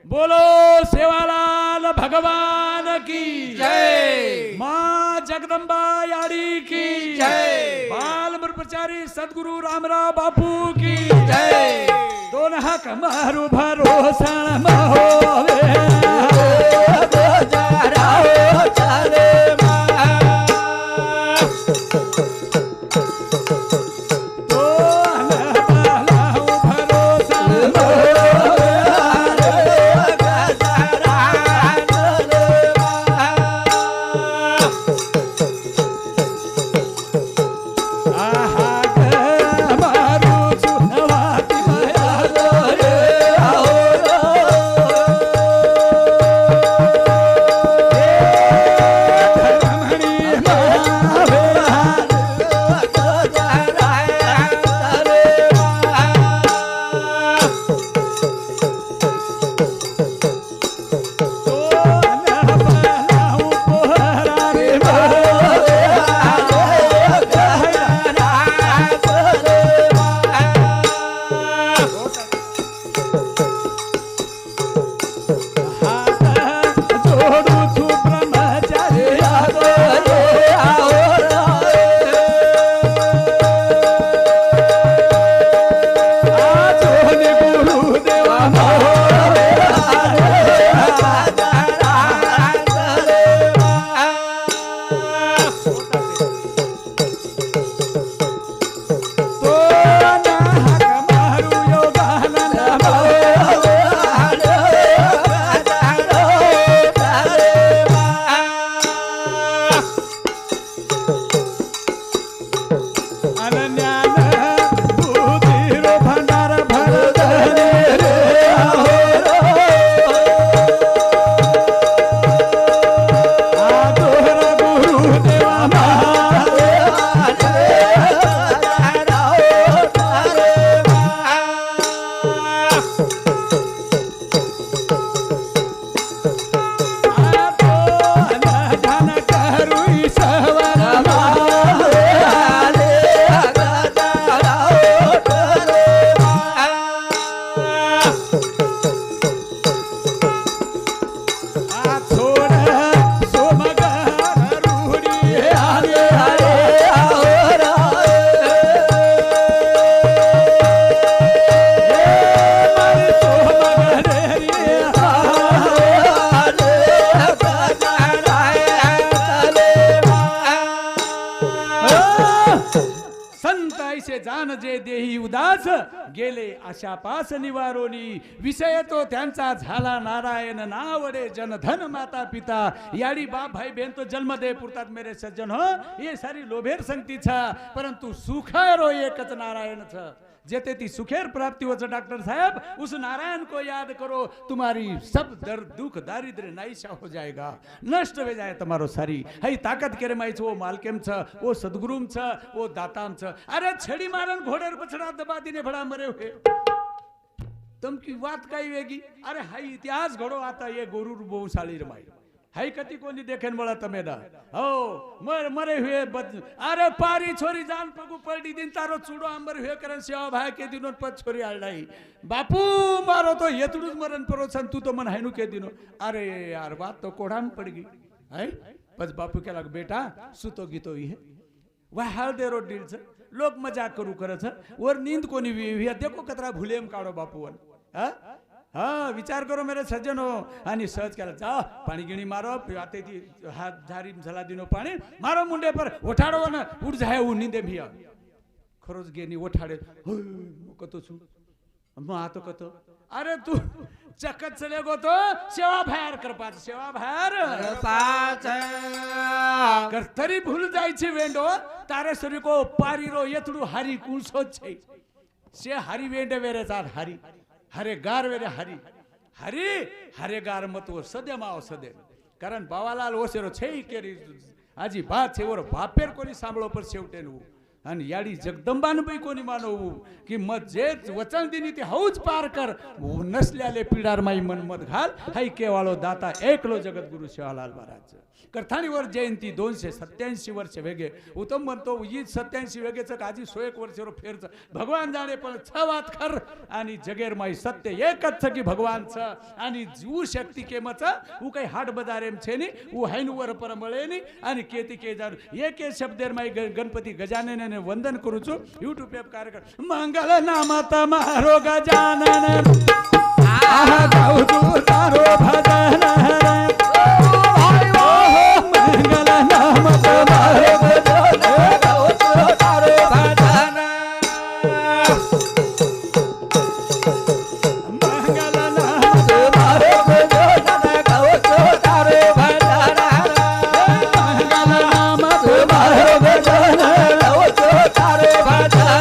बोलो सेवालाल भगवान की जय। माँ जगदम्बा यारी की जय। बाल प्रचारी सद्गुरु रामराव बापू की जय। दोन हक मारू भरोसा होवे जान जे देही उदास गेले आशा पास निवारोनी विषय तो त्यांचा झाला नारायण नावडे जनधन माता पिता याडी बाप भाई बहन तो जन्म दे पुरतात मेरे सज्जन हो ये सारी लोभेर संगती छ परंतु सुखरो एकच नारायण छ जेते ती सुखेर प्राप्ति हो डॉक्टर साहब उस नारायण को याद करो तुम्हारी सब दर्द दुख दारिद्र्य नाईशा हो जाएगा नष्ट हो जाए तुम्हारो सारी हई ताकत केरे माइछ वो मालकेम छ वो सद्गुरुम छ वो दाताम छ अरे छड़ी मारन घोड़ेर पछड़ा दबा दिने भड़ा मरे हुए तुमकी बात काही वेगी अरे हाई इतिहास घडो आता ये गोरुर बहुशाली रमाई हाई कति कोनी देखेन बड़ा तमे दा हो मरे हुए अरे पारी छोरी जान पगु पलटी दिन तारो चूड़ो अंबर हुए करन सेवा भाई के दिनो पद छोरी आलडाई बापू मारो तो येतुडुज मरन परो सन तू तो मन हाइनु के दिनो अरे यार बात तो कोडाम पड़ गई है पज बापू के लग बेटा सुतो गीतो ही है वह हाल दे रो डील छ लोक मजाक करू करत छ वर नींद कोनी वी देखो कतरा भुलेम काढो बापू वन हाँ विचार करो मेरे सज्जन हो आणि सहज केला जा पाणी गिणी मारो आते थी हाथ झारी झला दिनो पाणी मारो मुंडे पर उठाड़ो न उठ जाए उ नींदे भिया खरोज गेनी उठाड़े कतो छु म आतो कतो अरे तू चकत चले गो तो सेवा भायर करपाच सेवा भायर पाच कर तरी भूल जायची वेंडो तारे सरी को पारी रो येतडू हरी कुसो छै से हरी वेंडे वेरे चार हरी हरे गार वेरे हरी हरी हरे गार मत वो सदे माओ सदे कारण बावालाल ओसेरो छे केरी आजी बात छे ओर बापेर कोनी सांभळो पर शेवटे नु आणि याडी जगदंबान कोणी मानवू की मग जे वचन दिनी ते हौच पार कर नसल्याले पिडार माई मनमत घाल हाई केवाळो दाता एकलो जगद्गुरु शिवालाल महाराज करथाणीवर जयंती 287 वर्ष वेगे उत्तम म्हणतो ही 87 वेगेच काजी 101 वर्ष फेरच भगवान जाणे पण छवात खर आणि जगेर माई सत्य एकच की भगवान छ आणि जीव शक्ती केमच उ काही हाट बजारेम छेनी उ हैनुवर पर मळेनी आणि केती के जाण एक शब्देर माई गणपती गजानन वंदन करूचो YouTube पे कार्यक्रम मंगल नामत मारो गजानन आहा गाऊ तू तारो भजन मंगल नामत मारो गजानन गाऊ तू तारो भजन मंगल नामत मारो गजानन गाऊ तू तारो भजन मंगल नामत मारो गजानन गाऊ तू तारो भजन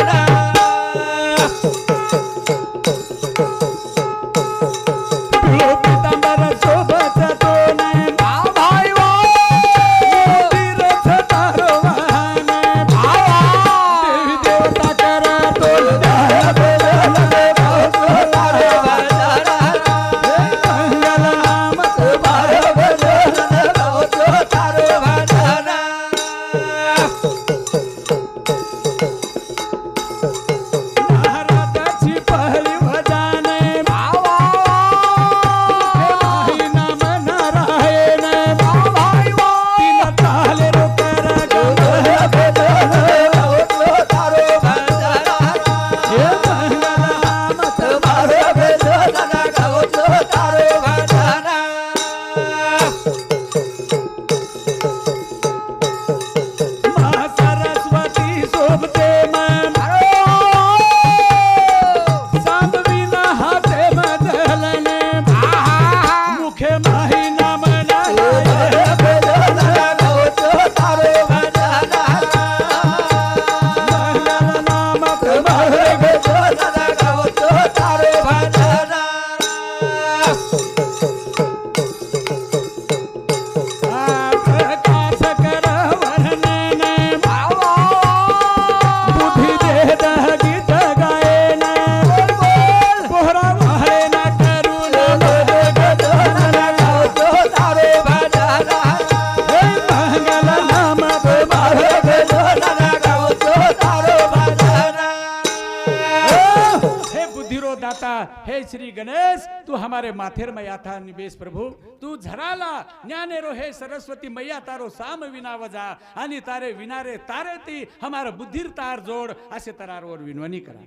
हे श्री गणेश तू हमारे माथेर मैया था निवेश प्रभु तू झराला ज्ञानेरो हे सरस्वती मैया तारो साम विना वजा आणि तारे विनारे तारे ती हमारा बुद्धीर तार जोड असे तरारवर विनवणी करा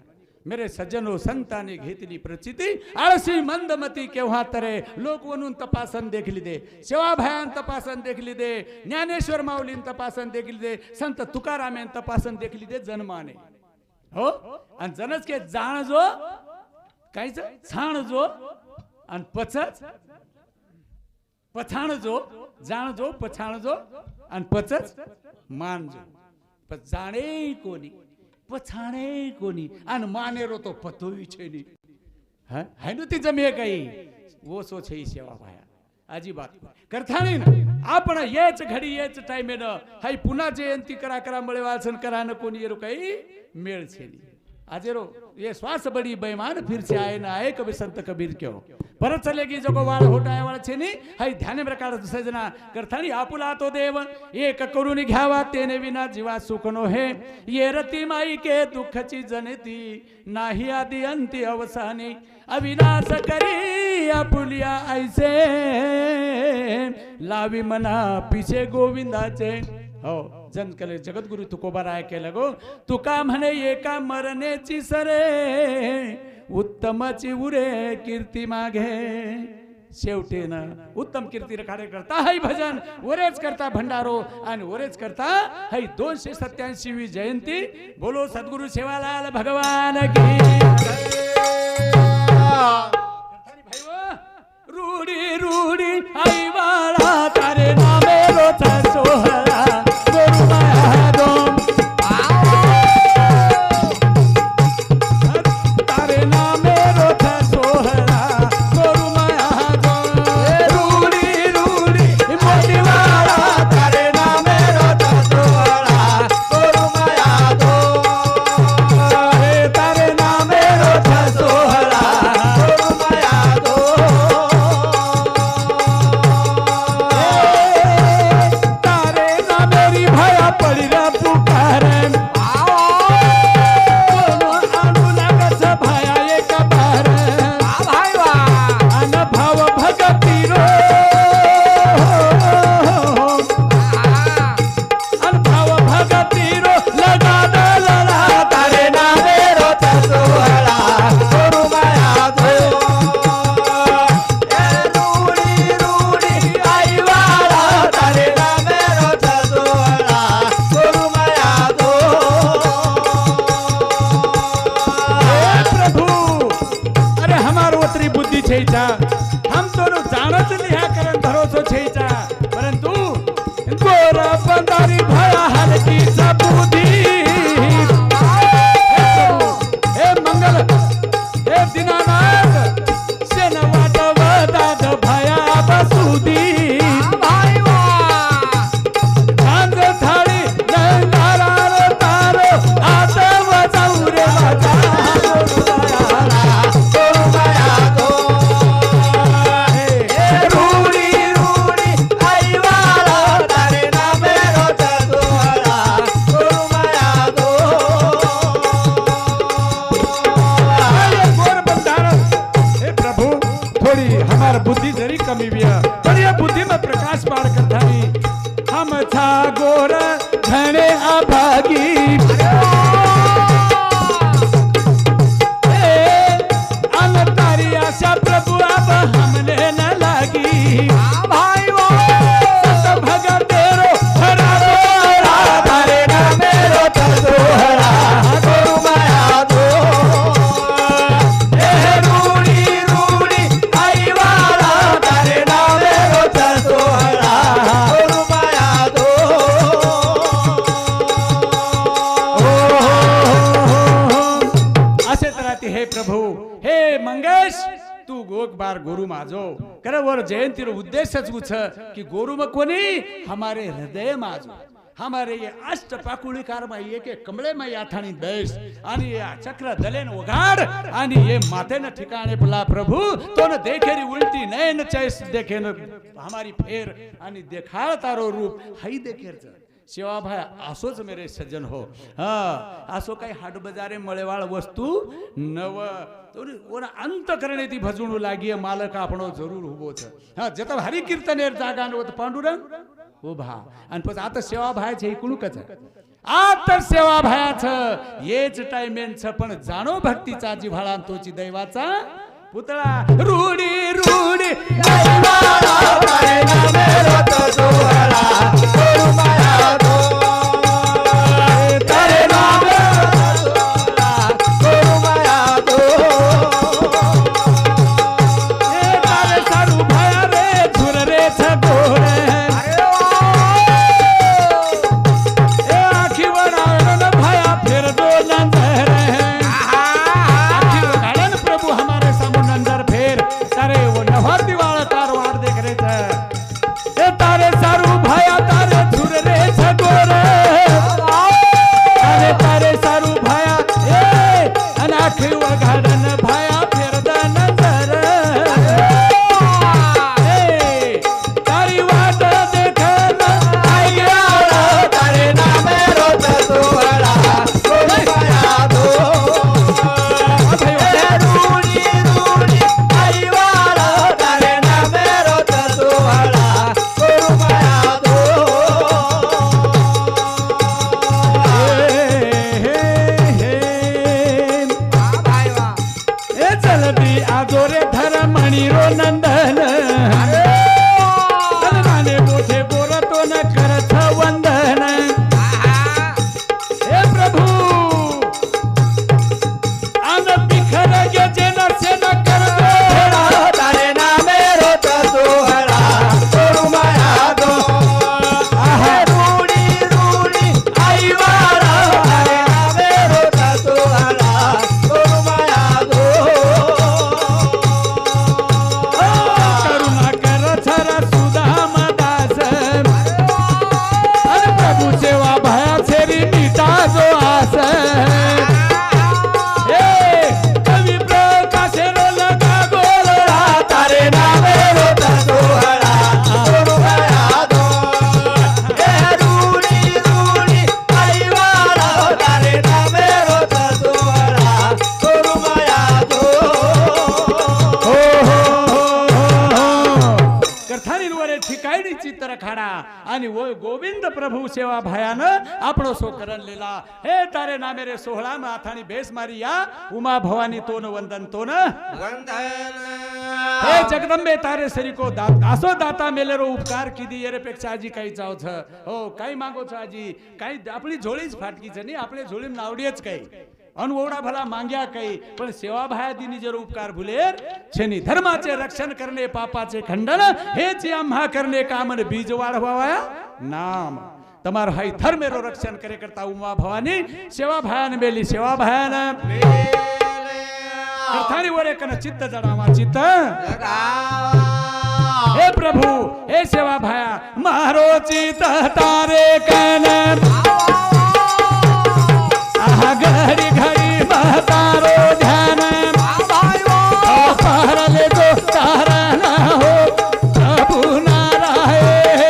मेरे सज्जनो संतांनी घेतली प्रचिती आळशी मंदमती केव्हा तरे लोक वनून तपासन देखली दे सेवाभायान तपासन देखली दे ज्ञानेश्वर माऊलीन तपासन देखली दे संत तुकारामेन तपासन देखली दे जन्माने हो आणि जनच के जाण जो कायच छाण जो आणि पचच पछाण जो जाण जो पछाण जो आणि पचच मान जो पण जाणे कोणी पछाणे कोणी आणि मानेरो तो पतोई छेनी है नु ती जमे काही वो सो छे सेवा भाया आजी बात करथाणी आपण येच घडी येच टाइम न हाय पुन्हा जयंती करा करा मळे वाचन करा न कोणी येरो काही मेळ छेनी आजेरो ये श्वास बड़ी बेईमान फिर से आए ना आए कभी संत कबीर क्यों परत चलेगी जगो वाळ होटाय वाळ छेनी हाय ध्यान प्रकार सजना करथाणी आपुला तो देव एक करून घ्यावा तेने विना जीवा सुख नो हे ये रती माई के दुःखची जनती नाही आदि अंती अवसानी अविनाश करी आपुलिया ऐसे लावी मना पिछे गोविंदाचे हो जन कले जगद्गुरु तुकोबाराय केलं गो तुका म्हणे एका मरण्याची सरे उत्तमची उरे कीर्ती मागे शेवटे ना उत्तम कीर्ती कार्य करता हाय भजन वरेच करता भंडारो आणि वरेच करता हाय 287वी जयंती बोलो सद्गुरु सेवालाल भगवान की रूडी रूडी आई वाळा तारे नामे रोचा सोहळा આમ તો જાણત લિહા કરન ભરોસો છેઈચા પરંતુ ગોરા બંધારી ભયા હરકી સબુધી હે મંગલ હે દિનાનાથ સેન વાટ વદાદ ભયા બસુધી ભાઈ વાહ ધાંજ થાળી લંગારા તારો આતવ ચૌરે बुद्धि जरी कमी बिया पर ये बुद्धि में प्रकाश पाड़ करता नहीं हम था गोर घने अभागी अन तारी आशा प्रभु अब हमने न लागी ભાઈ વાહ सत भगा तेरो हरा दोहरा तारे ना मेरो दोहरा गुरु माया दो हे प्रभु हे मंगेश तू गोक बार गुरु माझो करे वर जयंती रो उद्देश्य छ कि गुरु में कोनी हमारे हृदय माझो हमारे ये अष्ट पाकुळीकार में एक एक कमळे में याथाणी देश आणि ये चक्र दलेन उघाड आणि ये माथे न ठिकाणे बुला प्रभु तो न देखेरी उलटी नयन चैस देखे न हमारी फेर आणि देखाळ तारो रूप हाई देखेर सेवा भाई असोच मेरे सज्जन हो हाँ असो काही हाट बजारे मळेवाळ वस्तू नव ओना अंत करणे ती भजणू लागी मालक आपणो जरूर उभो छ हाँ जत हरी कीर्तनेर जागा होत पांडुरंग उभा आणि पण आता सेवा भायच हे कुणकच आता सेवा भायाच येच टाइमेन छ पण जाणो भक्तीचा जिव्हाळा तोची दैवाचा पुतळा रूडी रूडी दैवाला तारे नामे रोत जोहरा गुरु माया दो तारे नामे जोहरा गुरु माया दो ए तारे सारू भया रे झुर रे छगोरे ए आखी वडाळन भया फिर दो नंदर आखी वडाळन प्रभु हमारे सामू नंदर फेर तारे वो नहर दिवाळ तार वार देख रे छ ए तारे सारू भया तारे झुर रे छगोरे अरे तारे सारू भया ए अनाखी वगाडन भया फिर द नंदर ए तारी वाट देखन आई गया तारे नामे रोत दोहरा गुरु माया दो रूडी रूडी आई वाला तारे नामे रोत दोहरा गुरु माया दो ભાઈ વાહ ए चलती आजोरे धरमणी रो नंदन नाने मोठे बोरतो न करथ वंदन हे प्रभु आन बिखर गे जेन से न कर दो तारे नामे रोत दोहरा गुरु माया दो आहे रूडी रूडी आई वाला तारे नामे रोत दोहरा गुरु माया दो करुणा कर थरा सुदाम दास अरे प्रभु सेवा भया छेरी मीठा जो आस ए कवि प्रकाश रो लगा गोरा तारे नामे रोत दोहरा गुरु माया दो ए रूडी रूडी आई वाला तारे नामे रोत दोहरा गुरु माया दो कथानी वरे ठिकाणी चित्र खाडा आणि वो गोविंद प्रभु सेवा भयानं आपणो सो करण लेला हे तारे नामे रे सोहळा माथाणी बेस मारी या उमा भवानी तोन वंदन तोन हे जगदंबे तारे सरी को दासो दाता मेलेरो उपकार किदी येरे पेक्षा आजी काही चाव छ हो काही मागो छ आजी काही आपली झोळीच फाटकी छ नी आपले झोळीम नावडीच काही अनवोडा भला मांग्या काही पण सेवाभायादीनी जर उपकार भुलेर छेनी धर्माचे रक्षण करणे पापाचे खंडन हेच आम्हा करणे कामन बीज वाढवाया नाम તમારો હાઈ ધર્મેરો રક્ષણ કરે કરતા ઉમા ભવાની સેવા ભયાન બેલી સેવા ભયાન કથાની વરે કને ચિત્ત જડાવા ચિત્ત હે પ્રભુ હે સેવા ભયા મારો ચિત્ત તારે કને આહા ઘડી ઘડી મહતારો ધ્યાન પરલે તો તારા ના હો પ્રભુ નારાયણ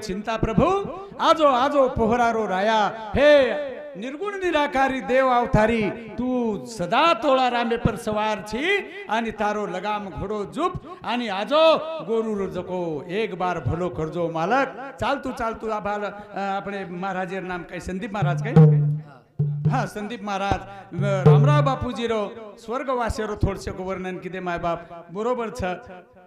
चिंता प्रभु आजो आजो पोहरारो राया हे निर्गुण निराकारी देव अवतारी तू सदा तोळा रामे पर सवार छी आणि तारो लगाम घोडो जुप आणि आजो गोरू जको एक बार भलो करजो मालक चालतू आभाल अपने महाराजेर नाम काय संदीप महाराज काय हाँ संदीप महाराज रामराव बापूजी रो स्वर्गवासी रो थोडसे वर्णन किती माय बाप बरोबर छ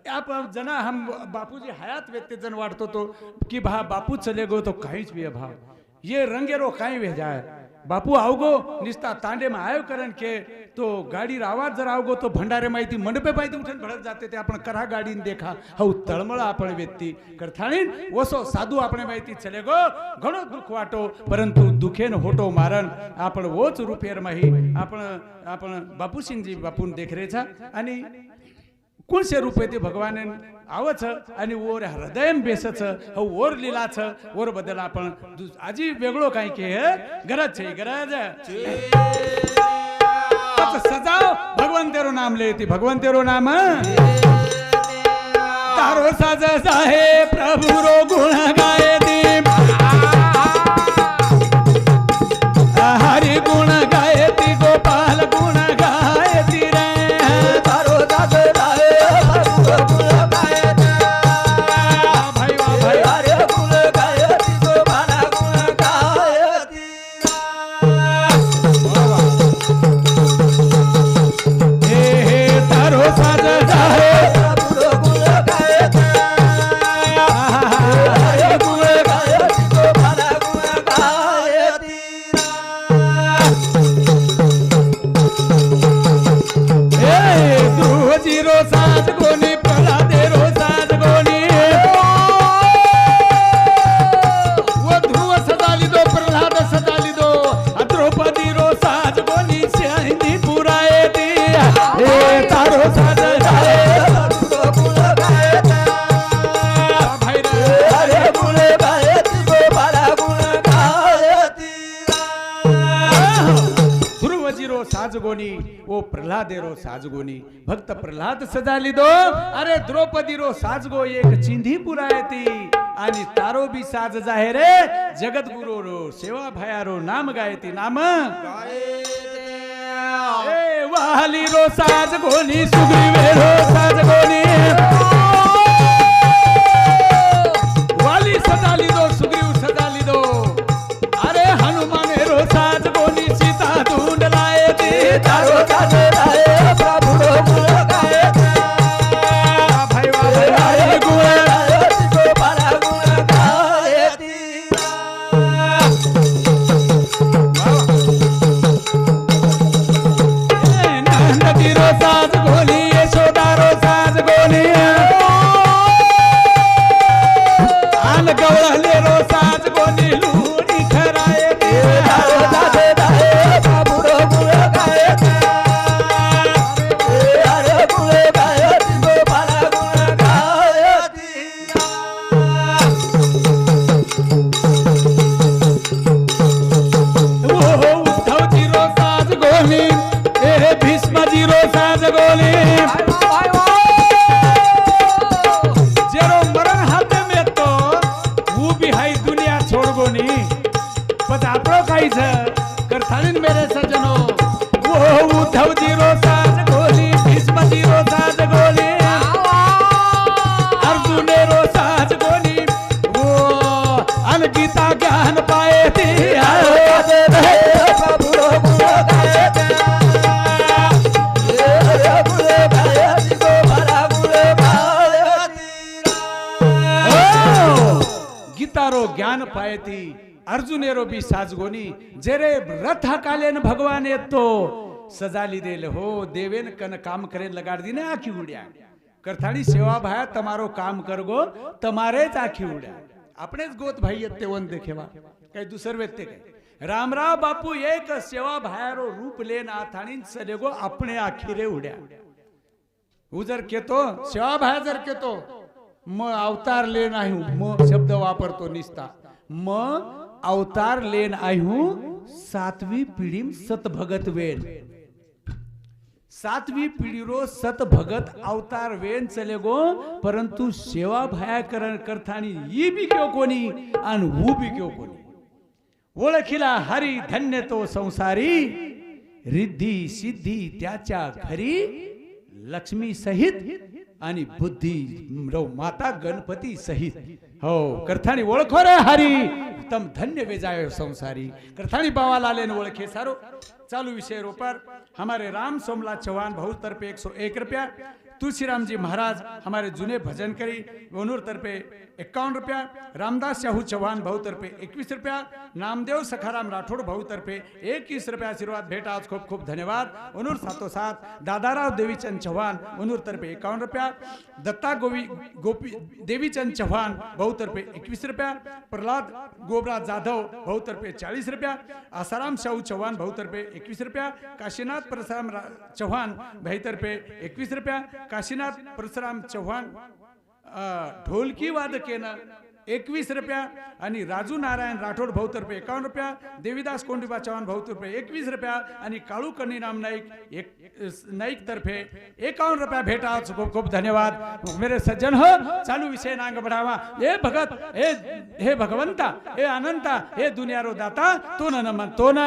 आप जना हम बापूजी हयात व्यक्ति जन वाटतो तो कि भा बापू चले गो तो काहीच भी भाव ये रंगेरो काही वे जाए बापू आवगो निस्ता तांडे में आयो करन के तो गाड़ी आवाज जर आवगो तो भंडारे माहिती मंडपे पाहिजे उठून भडक जाते ते आपण करा गाडीन देखा हऊ तळमळ आपण व्यक्ती करथाणीन वसो साधू आपण माहिती चले गो घणो दुख वाटो परंतु दुखेन होटो मारण आपण वोच रुपेर माही आपण बापू सिंगजी बापून देखरे छा आणि कोणसे रूप ते भगवान आवच आणि ओर हृदयम बेसच ओर लीलाच ओर बदल आपण आजी वेगळो काय के गरज छे गरज सजाओ भगवान तेरो नाम लेती भगवान तेरो नाम तारो साज साहे प्रभु रो गुण गायती हरि गुण गायती गोपाल गुण गायती रे तारो साज साहे प्रभु गुण गायती द्रौपदी रो साज गोनी प्रल्हादे रो साज गोनी वो ध्रुव सजाली दो प्रल्हाद सजाली दो द्रौपदी रो साज गोनी शाहिनी पुराए दी ए तारो साज साजगोनी ओ प्रल्हादेरो साजगोनी भक्त प्रल्हाद सजाली दो अरे द्रौपदी रो साजगो एक चिंधी पुरायती आणि तारो बी साज जाहे रे जगत गुरु रो सेवा भायारो नाम गायती नाम ए वाली रो साजगोनी सुग्रीवे रो साजगोनी वाली सजाली दो सुग्रीव सजाली दो अरे हनुमान रो साजगोनी सीता ढूंढ लाए तारो साजे लाए प्रभु रो गुण गाए भाई भाई गुण तिको पारा गुण गाए नंदी रो साज गोली यशोदा रो साज गोली आन गवळले रो साज गोली लूणी खराए तारो साजे लाए प्रभु रो गुण करथालीन मेरे सजनो वो उद्धव जी रो साज गोली भीष्म जी रो साज गोली अर्जुन रो साज गोली वो अनगीता ज्ञान पाए थी प्रभु रो गुण गाए गीता रो ज्ञान पाए थी अर्जुनेरो बी साजगोनी जेरे रथ कालेन भगवान येतो सजाली देल हो देवेन कन काम करे लगाड़ दी ने आखी उड्या करथाणी सेवा भाया तमारो काम करगो तमारेच आखी उड्या आपणेच गोत भाई येते वन देखेवा काही दुसर वेत्ते काय रामराव बापू एक सेवा भायारो रूप लेन आथाणी सदेगो आपणे आखी रे उड्या उजर केतो सेवा भाया जर केतो म अवतार लेन आयु म शब्द वापरतो निस्ता म अवतार लेन आयु सातवी पीढ़ी सत भगत वेन सातवी पीढ़ी रो सत भगत अवतार वेन चले गो परंतु सेवा भाया करथानी ये भी क्यों कोणी आणि वो भी क्यों कोणी ओळखिला हरी धन्य तो संसारी रिद्धी सिद्धी त्याच्या घरी लक्ष्मी सहित आणि बुद्धी माता गणपती सहित हो करथाणी ओळखो रे हरी तम धन्य वेजायो संसारी करथाणी बावा लाले ने ओळखे सारो चालू विषय रोपर हमारे राम सोमला चौहान भाऊ तरफे 101 रुपया तुलसीराम जी महाराज हमारे जुने भजन करी वनूर तरफे 51 रुपया रामदास शाहू चौहान भाऊ तरफे 21 रुपया नामदेव सखाराम राठोड भाऊ तरफे 21 रुपया आशीर्वाद भेट आज खूप खूप धन्यवाद वनूर सातोसात दादाराव देवीचंद चौहान वनूर तरफे 51 रुपया दत्ता गोपी देवीचंद चौहान भाऊ तरफे 21 रुपया प्रहलाद गोबराज जाधव भाऊ तरफे 40 रुपया आसाराम शाहू चौहान भाऊ तरफे 21 रुपया काशीनाथ परशुराम चौहान भाई तरफे 21 रुपया काशीनाथ परशुराम चौहान ढोलकी वादकेनं 21 रुपया आणि राजू नारायण राठोड भाऊ तरफे 51 रुपया देवीदास कोंडीबा चौहान भाऊ तरफे 21 रुपया आणि काळू कन्नीराम नाईक तरफे 51 रुपया भेटा खूप खूप धन्यवाद मेरे सज्जन हो चालू विषय नांग बढ़ावा हे भगत हे भगवंता हे अनंता हे दुनियारो दाता तो न नमन तो न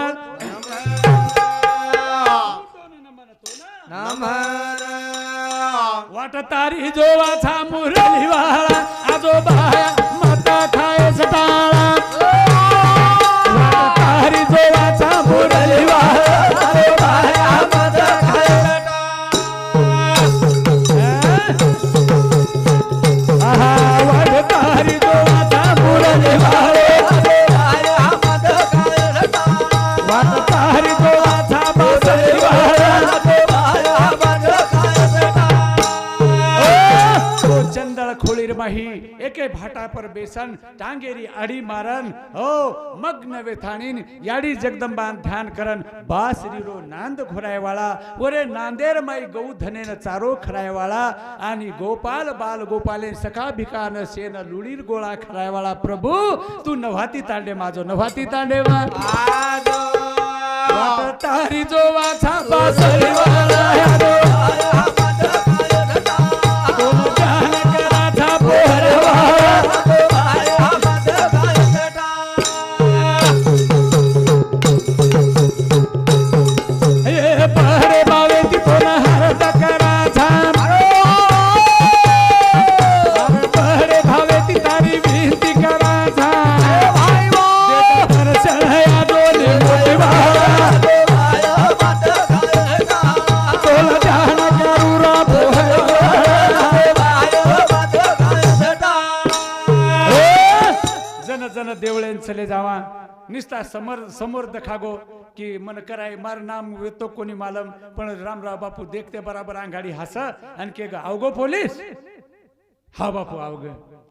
वाटतारी जोवाचा मुरली वाळा आजोबाया माता खाय सटाळा वाटतारी जोवाचा मुरली वाळा आजोबाया माता खाय सटाळा वाटतारी जोवाचा मुरली वाळा आजोबाया माता खाय सटाळा वाटतारी जोवाचा मुरली वाळा भाटा पर बेसन टांगेरी आडी मारन हो मग्न वेथाणीन याडी जगदंबा ध्यान करन बासरी रो नांद घोरायवाळा वरे नांदेर माई गौ धनेन चारो खरायवाळा आणि गोपाल बाल गोपाले सखा भिकान सेन लुडीर गोळा खरायवाळा प्रभू तू नव्हाती तांडे माझो नव्हाती तांडे तारी जो वाचा बासरी वाला देवळेन चले जावा निस्ता समोर दखागो कि मन कराय मार नाम येतो कोणी मालम पण रामराव बापू देखते बराबर आंगाडी हस आणि के आवगो पोलीस हा बापू आवग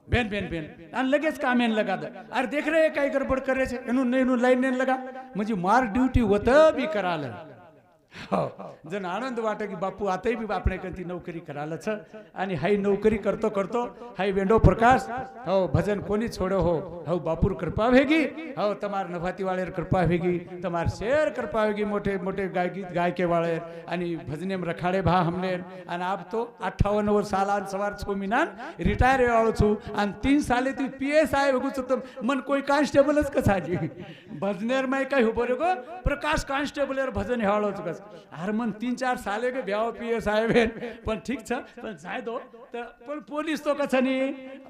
बेन बेन बेन आणि लगेच कामेन लगा अरे देख रे काही गडबड करायचे एनू लाईन नेन लगा म्हणजे मार ड्युटी होत बी कराल हो जण आनंद वाटे की बापू आताही बी आपणे कंती नोकरी करालच आणि हाई नोकरी करतो करतो हाई वेंडो प्रकाश हो भजन कोणी छोड़ो हो बापूर कृपा भेगी हो तमार नभाती वाले कृपा भेगी तमार शेर कृपा भेगी मोठे मोठे गायके वाले आणि भजने में रखाड़े भा हमने आणि आप तो 58 वर्ष सालान सवार 6 महीना रिटायर वाळो छु आणि 3 साले ती PSI होगु छु मन कोई कांस्टेबलच कसाजी भजनेर में काय हो बरेगो प्रकाश कांस्टेबलर भजन हेवाळो छु अरे मन 3-4 साले के ब्याह PSI पण ठीक छ पण जाय दो पण पोलीस तो कछ नी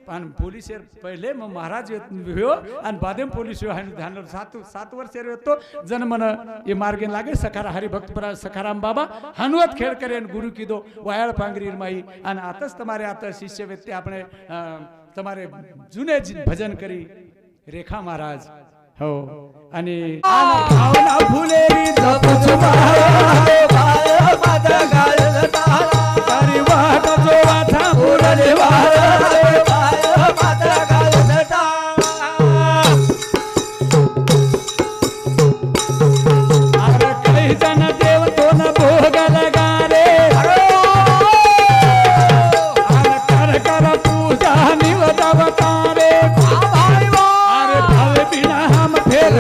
पण पोलीस पहिले मग महाराज हो आणि बादेम पोलीस हो ध्यान 7 वर्ष तो जन मन ये मार्गे लागे सखारा हरिभक्त सखाराम बाबा हनुवत खेळ करे गुरु की दो वायाळ पांगरी माई आणि आताच तुम्हारे आता शिष्य व्यक्ती आपणे तुम्हारे जुने भजन करी रेखा महाराज हो आणि भावना फुलेरी जपूच माझा गाळता तारी वाट जो वाथा फुलले माझा गाळता अरे काही जण देव तो न भोग लगा रे अरे कर कर पूजा निवदवता रे अरे भाव बिना हम फेर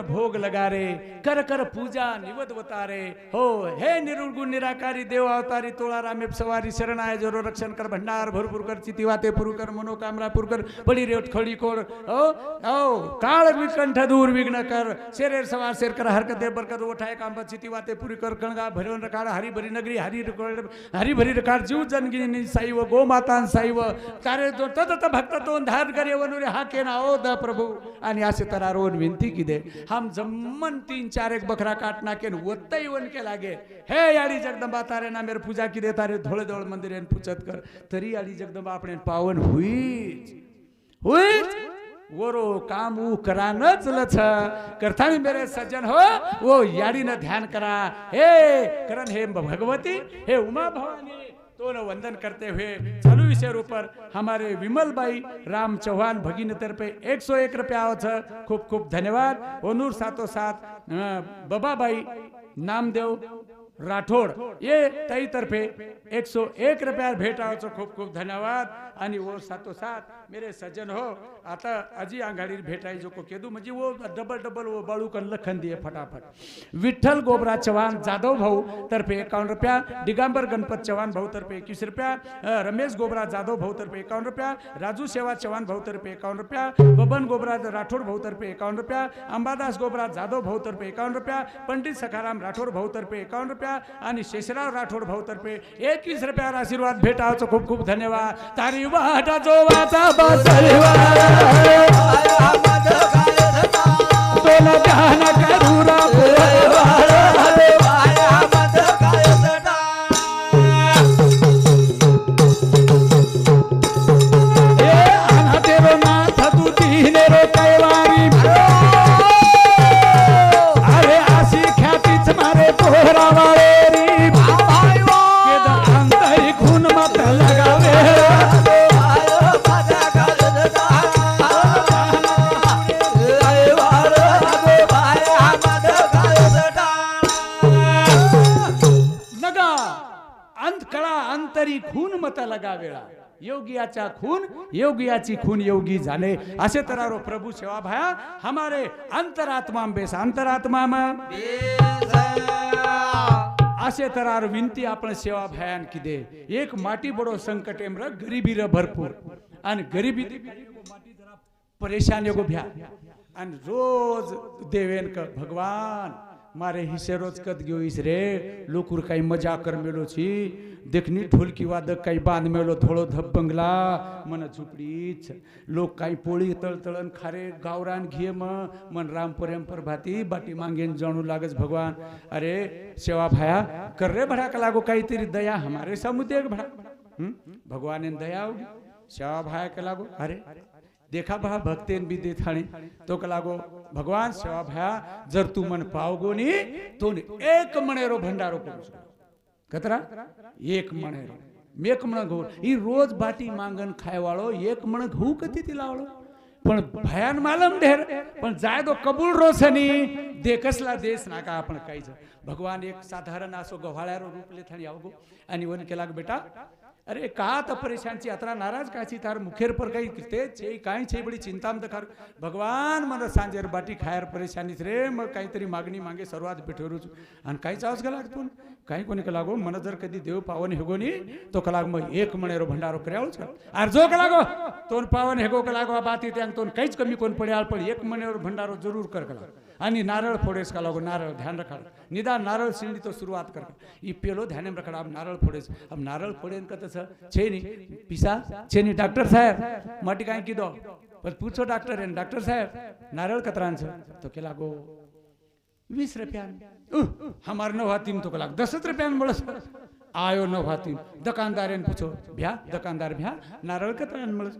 भोग लगा रे कर कर पूजा निवदवता रे हो हे निर्गुण निराकारी देव अवतारी तोळा रामे सवारी शरणाय जरो रक्षण कर भंडार भरपूर कर चितिवाते पुरू कर मनोकामना पुरू कर पडी रेट खडी कोड हो हो काळ विकंठ दूर विघ्न कर शेरेर सवार शेर कर हरकत दे बरकत उठाय काम चितिवाते पुरी कर कणगा भरवन रकाळ हरी भरी नगरी हरी भरी रकाळ जीव जनगिनी साईव गो माता साईव कार्य जो तत भक्त तो धार करे वनुरे हा के ना ओ द प्रभु आणि असे तरा रोन विनती की दे हम जम्मन 3-4 एक बकरा काटना के वत्तई वन के लागे हे याडी जगदंबा तारे ना मेरे पूजा की दे तारे धोळे धोळ मंदिर पूजत कर तरी याडी जगदंबा आपण पावन हुईच वरो काम ऊ करानच लछ करतानी मेरे सज्जन हो वो याडी न ध्यान करा हे करन हे भगवती हे उमा भवानी तो न वंदन करते हुए चालू विषय ऊपर हमारे विमल बाई राम चौहान भगिनी तरफे 101 रुपया खूब खूब धन्यवाद ओनूर 707 बबाबाई नामदेव राठोड ये ताई तर्फे 101 रुपया भेटावचं खूप खूप धन्यवाद आणि वो 707 मेरे सज्जन हो आता अजी आंगाडी भेटाई जो को केदू म्हणजे वो डबल वो बाळू कन लखन दिए फटाफट विठ्ठल गोबरा चव्हाण जाधव भाऊ तर्फे 51 रुपया दिगंबर गणपत चव्हाण भाऊ तर्फे 21 रुपया रमेश गोबरा जाधव भाऊ तर्फे 51 रुपया राजू सेवा चव्हाण भाऊ तर्फे 51 रुपया बबन गोबरा राठोड भाऊ तर्फे 51 रुपया अंबादास गोबरा जाधव भाऊ तर्फे 51 रुपया पंडित सखाराम राठोड भाऊ तर्फे 51 रुपया आणि शेषराव राठोड भाऊ तर्फे 21 रुपया आशीर्वाद भेटावचं खूप खूप धन्यवाद तारी वाटा जो वाचा बसलवा तोला ध्यान करूरा ए आना तेरो नाथ तू दीने रो कैवारी अंत कळा अंतरी खून मत लगा वेळा योगियाचा खून योगियाची खून योगी जाने असे तरारो प्रभु सेवा भाया हमारे अंतरात्मा में बेस अंतरात्मा में असे तरार विनती आपण सेवा भयान की दे एक माटी बडो संकट एम र गरीबी र भरपूर आणि गरीबी माटी जरा परेशानी को भ्या आणि रोज देवेन का भगवान मारे हिस्से रोज कद गयोईस रे लोकुर काही मजा कर मेलो छी देखनी ढोलकी वादक काही बांध मेलो थोडो धब बंगला मन झुपडीच लोक काही पोळी तळतळन खारे गावरान घे मन राम प्रेम प्रभाती बाटी मांगेन जाणू लागस भगवान अरे सेवा भाया कर रे भड़ा का लागो काहीतरी दया हमारे समुदे भड़ा भगवान ने दया होगी सेवा भाया के लागो अरे देखा भा भक्तेन भी दे थाने तो कलागो भगवान सेवा भया जर तू मन पावगो नी तो एक मणेरो भंडारो करू कतरा एक मणेरो मेक मण घऊ ई रोज बाटी मांगन खाय वाळो एक मण घऊ कती ती लावळो पण भयान मालम ढेर पण जाय दो कबूल रोसनी देखसला देश नाका आपण काहीच भगवान एक साधारण असो गव्हाळ्यारो रूप ले थानी आवगो आणि वन केला बेटा अरे का त परेशान ची अतरा नाराज काची तार मुखेर पर काही ते छे काही छे बडी चिंता में कर भगवान मन सांजेर बाटी खायर परेशानी रे मग काहीतरी मागणी मागे सर्वात बेठोरू आणि काही चावस गेला पण काही कोणी का लागो मन जर कधी देव पावन हेगोनी तो कलाग मग एक मणेरो भंडारो करावच आर जो का लागो तोन पावन हेगो का लागो बाती त्यां तोन काहीच कमी कोण पड्याल पण एक मणेरो भंडारो जरूर कर कला आणि नारळ फोडेस का लागो नारळ ध्यान रखा निदा नारळ सिंडी तो शुरुआत कर ई पेलो ध्यान में रखा अब नारळ फोडेस अब नारळ फोडेन का तस छे नी पिसा छे नी डॉक्टर साहब माटी काई कीदो पर पूछो डॉक्टर है डॉक्टर साहब नारळ कतरान छ तो के लागो 20 रुपया हमार न हातीम तो कलाक 10 रुपया में बळस आयो न हातीम दुकानदार ने पूछो भ्या दुकानदार भ्या नारळ कतरान मळस